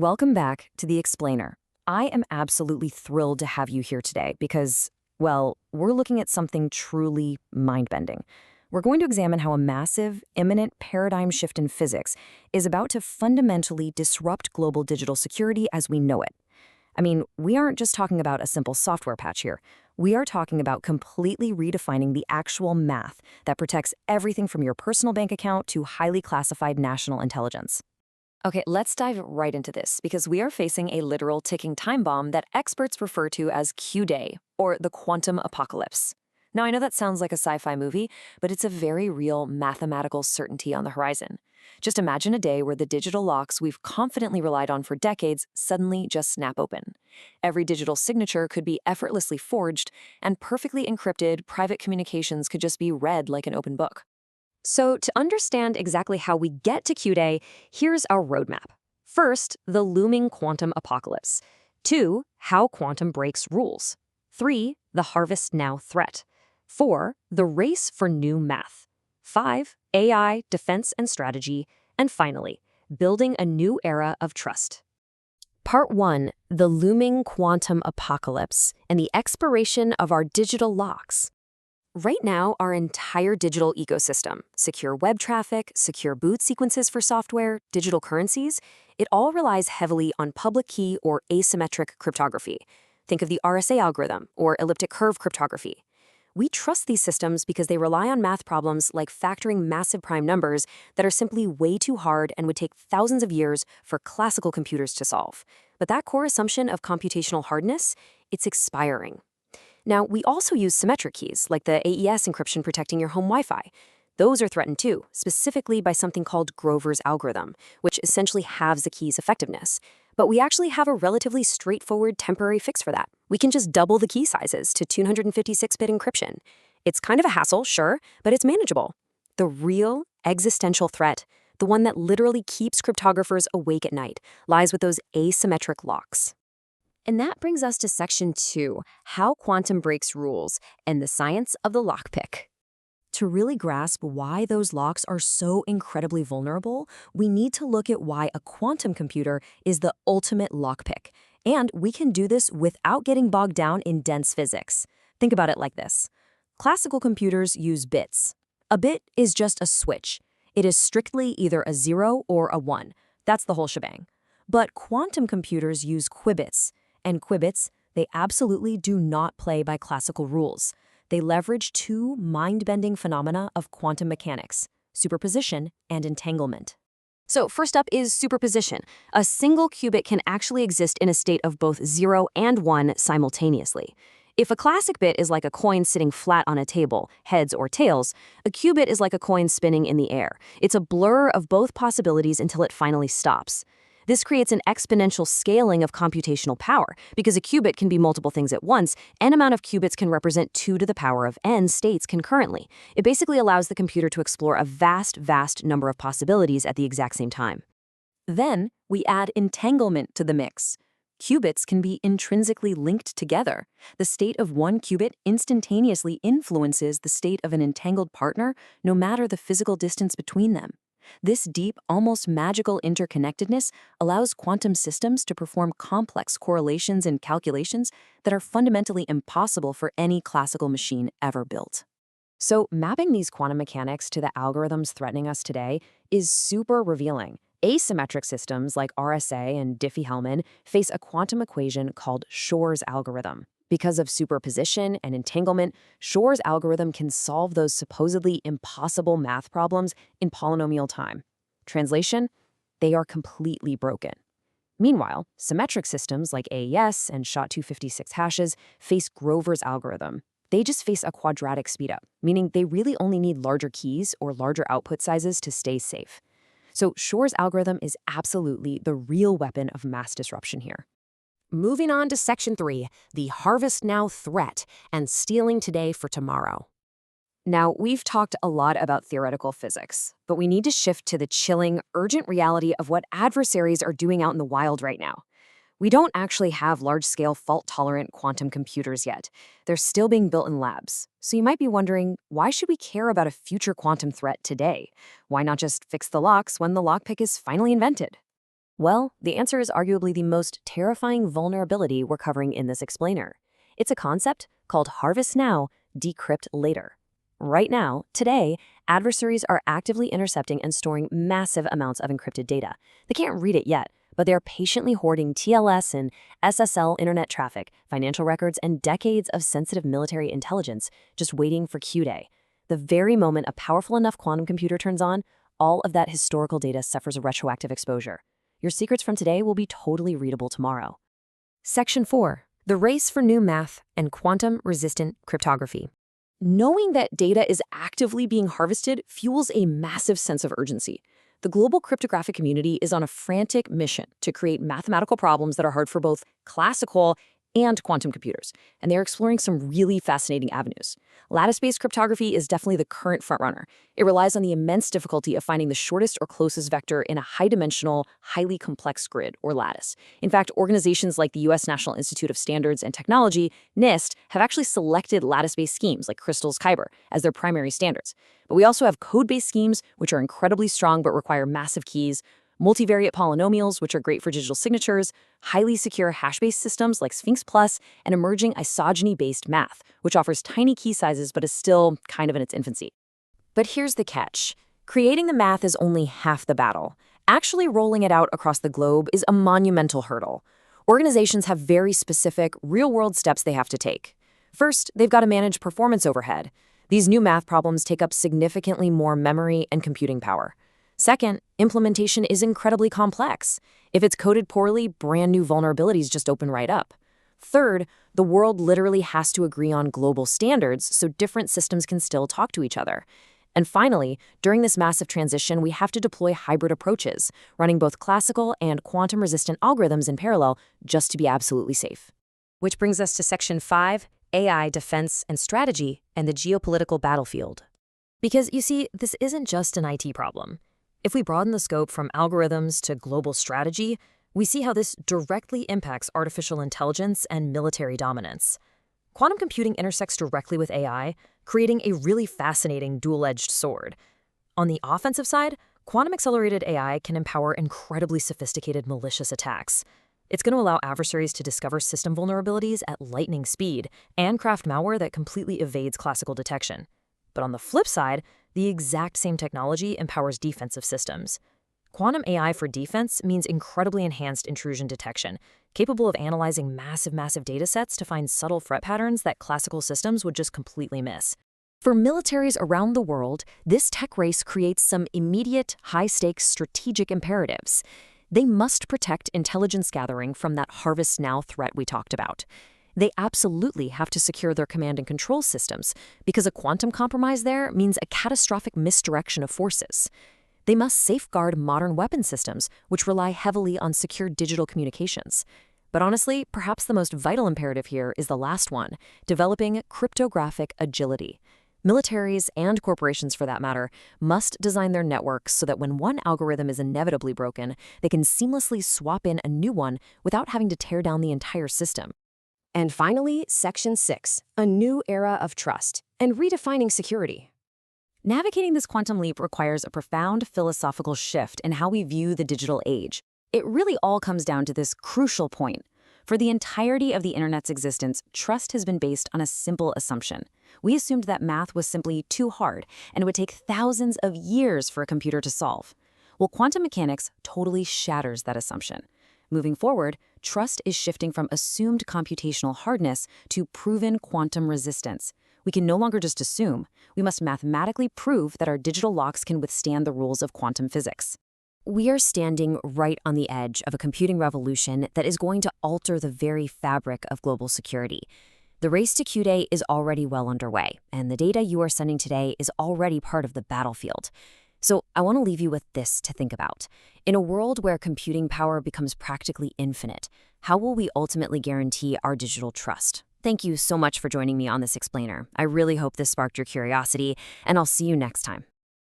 Welcome back to The Explainer. I am absolutely thrilled to have you here today because, well, we're looking at something truly mind-bending. We're going to examine how a massive, imminent paradigm shift in physics is about to fundamentally disrupt global digital security as we know it. I mean, we aren't just talking about a simple software patch here. We are talking about completely redefining the actual math that protects everything from your personal bank account to highly classified national intelligence. Okay, let's dive right into this because we are facing a literal ticking time bomb that experts refer to as Q-Day, or the quantum apocalypse. Now, I know that sounds like a sci-fi movie, but it's a very real mathematical certainty on the horizon. Just imagine a day where the digital locks we've confidently relied on for decades suddenly just snap open. Every digital signature could be effortlessly forged, and perfectly encrypted private communications could just be read like an open book. So to understand exactly how we get to Q-Day, here's our roadmap. First, the looming quantum apocalypse. 2, how quantum breaks rules. 3, the harvest now threat. 4, the race for new math. 5, AI, defense and strategy. And finally, building a new era of trust. Part 1, the looming quantum apocalypse and the expiration of our digital locks. Right now, our entire digital ecosystem, secure web traffic, secure boot sequences for software, digital currencies, it all relies heavily on public key or asymmetric cryptography. Think of the RSA algorithm or elliptic curve cryptography. We trust these systems because they rely on math problems like factoring massive prime numbers that are simply way too hard and would take thousands of years for classical computers to solve. But that core assumption of computational hardness, it's expiring. Now, we also use symmetric keys, like the AES encryption protecting your home Wi-Fi. Those are threatened too, specifically by something called Grover's algorithm, which essentially halves the key's effectiveness. But we actually have a relatively straightforward temporary fix for that. We can just double the key sizes to 256-bit encryption. It's kind of a hassle, sure, but it's manageable. The real existential threat, the one that literally keeps cryptographers awake at night, lies with those asymmetric locks. And that brings us to Section 2, how quantum breaks rules and the science of the lockpick. To really grasp why those locks are so incredibly vulnerable, we need to look at why a quantum computer is the ultimate lockpick. And we can do this without getting bogged down in dense physics. Think about it like this. Classical computers use bits. A bit is just a switch. It is strictly either a 0 or a 1. That's the whole shebang. But quantum computers use qubits. And qubits, they absolutely do not play by classical rules. They leverage two mind-bending phenomena of quantum mechanics, superposition and entanglement. So first up is superposition. A single qubit can actually exist in a state of both 0 and 1 simultaneously. If a classic bit is like a coin sitting flat on a table, heads or tails, a qubit is like a coin spinning in the air. It's a blur of both possibilities until it finally stops. This creates an exponential scaling of computational power, because a qubit can be multiple things at once. N amount of qubits can represent 2 to the power of n states concurrently. It basically allows the computer to explore a vast number of possibilities at the exact same time. Then, we add entanglement to the mix. Qubits can be intrinsically linked together. The state of one qubit instantaneously influences the state of an entangled partner, no matter the physical distance between them. This deep, almost magical interconnectedness allows quantum systems to perform complex correlations and calculations that are fundamentally impossible for any classical machine ever built. So, mapping these quantum mechanics to the algorithms threatening us today is super revealing. Asymmetric systems like RSA and Diffie-Hellman face a quantum equation called Shor's algorithm. Because of superposition and entanglement, Shor's algorithm can solve those supposedly impossible math problems in polynomial time. Translation: they are completely broken. Meanwhile, symmetric systems like AES and SHA-256 hashes face Grover's algorithm. They just face a quadratic speedup, meaning they really only need larger keys or larger output sizes to stay safe. So Shor's algorithm is absolutely the real weapon of mass disruption here. Moving on to Section 3, the harvest now threat and stealing today for tomorrow. Now, we've talked a lot about theoretical physics, but we need to shift to the chilling, urgent reality of what adversaries are doing out in the wild right now. We don't actually have large-scale fault-tolerant quantum computers yet. They're still being built in labs. So you might be wondering, why should we care about a future quantum threat today? Why not just fix the locks when the lockpick is finally invented? Well, the answer is arguably the most terrifying vulnerability we're covering in this explainer. It's a concept called harvest now, decrypt later. Right now, today, adversaries are actively intercepting and storing massive amounts of encrypted data. They can't read it yet, but they are patiently hoarding TLS and SSL internet traffic, financial records, and decades of sensitive military intelligence, just waiting for Q-Day. The very moment a powerful enough quantum computer turns on, all of that historical data suffers a retroactive exposure. Your secrets from today will be totally readable tomorrow. Section 4. The race for new math and quantum-resistant cryptography. Knowing that data is actively being harvested fuels a massive sense of urgency. The global cryptographic community is on a frantic mission to create mathematical problems that are hard for both classical and quantum computers, and they're exploring some really fascinating avenues. Lattice-based cryptography is definitely the current frontrunner. It relies on the immense difficulty of finding the shortest or closest vector in a high-dimensional, highly complex grid, or lattice. In fact, organizations like the U.S. National Institute of Standards and Technology, NIST, have actually selected lattice-based schemes like Crystal's Kyber as their primary standards. But we also have code-based schemes, which are incredibly strong but require massive keys, multivariate polynomials, which are great for digital signatures, highly secure hash-based systems like Sphinx Plus, and emerging isogeny-based math, which offers tiny key sizes but is still kind of in its infancy. But here's the catch. Creating the math is only half the battle. Actually rolling it out across the globe is a monumental hurdle. Organizations have very specific, real-world steps they have to take. First, they've got to manage performance overhead. These new math problems take up significantly more memory and computing power. Second, implementation is incredibly complex. If it's coded poorly, brand new vulnerabilities just open right up. Third, the world literally has to agree on global standards so different systems can still talk to each other. And finally, during this massive transition, we have to deploy hybrid approaches, running both classical and quantum-resistant algorithms in parallel just to be absolutely safe. Which brings us to Section 5, AI Defense and Strategy and the Geopolitical Battlefield. Because, you see, this isn't just an IT problem. If we broaden the scope from algorithms to global strategy, we see how this directly impacts artificial intelligence and military dominance. Quantum computing intersects directly with AI, creating a really fascinating dual-edged sword. On the offensive side, quantum-accelerated AI can empower incredibly sophisticated malicious attacks. It's going to allow adversaries to discover system vulnerabilities at lightning speed and craft malware that completely evades classical detection. But on the flip side, the exact same technology empowers defensive systems. Quantum AI for defense means incredibly enhanced intrusion detection, capable of analyzing massive datasets to find subtle threat patterns that classical systems would just completely miss. For militaries around the world, this tech race creates some immediate, high-stakes strategic imperatives. They must protect intelligence gathering from that harvest now threat we talked about. They absolutely have to secure their command and control systems, because a quantum compromise there means a catastrophic misdirection of forces. They must safeguard modern weapon systems, which rely heavily on secure digital communications. But honestly, perhaps the most vital imperative here is the last one, developing cryptographic agility. Militaries, and corporations for that matter, must design their networks so that when one algorithm is inevitably broken, they can seamlessly swap in a new one without having to tear down the entire system. And finally, Section 6, a new era of trust and redefining security. Navigating this quantum leap requires a profound philosophical shift in how we view the digital age. It really all comes down to this crucial point. For the entirety of the internet's existence, trust has been based on a simple assumption. We assumed that math was simply too hard and it would take thousands of years for a computer to solve. Well, quantum mechanics totally shatters that assumption. Moving forward, trust is shifting from assumed computational hardness to proven quantum resistance. We can no longer just assume. We must mathematically prove that our digital locks can withstand the rules of quantum physics. We are standing right on the edge of a computing revolution that is going to alter the very fabric of global security. The race to Q-Day is already well underway, and the data you are sending today is already part of the battlefield. So I want to leave you with this to think about. In a world where computing power becomes practically infinite, how will we ultimately guarantee our digital trust? Thank you so much for joining me on this explainer. I really hope this sparked your curiosity, and I'll see you next time.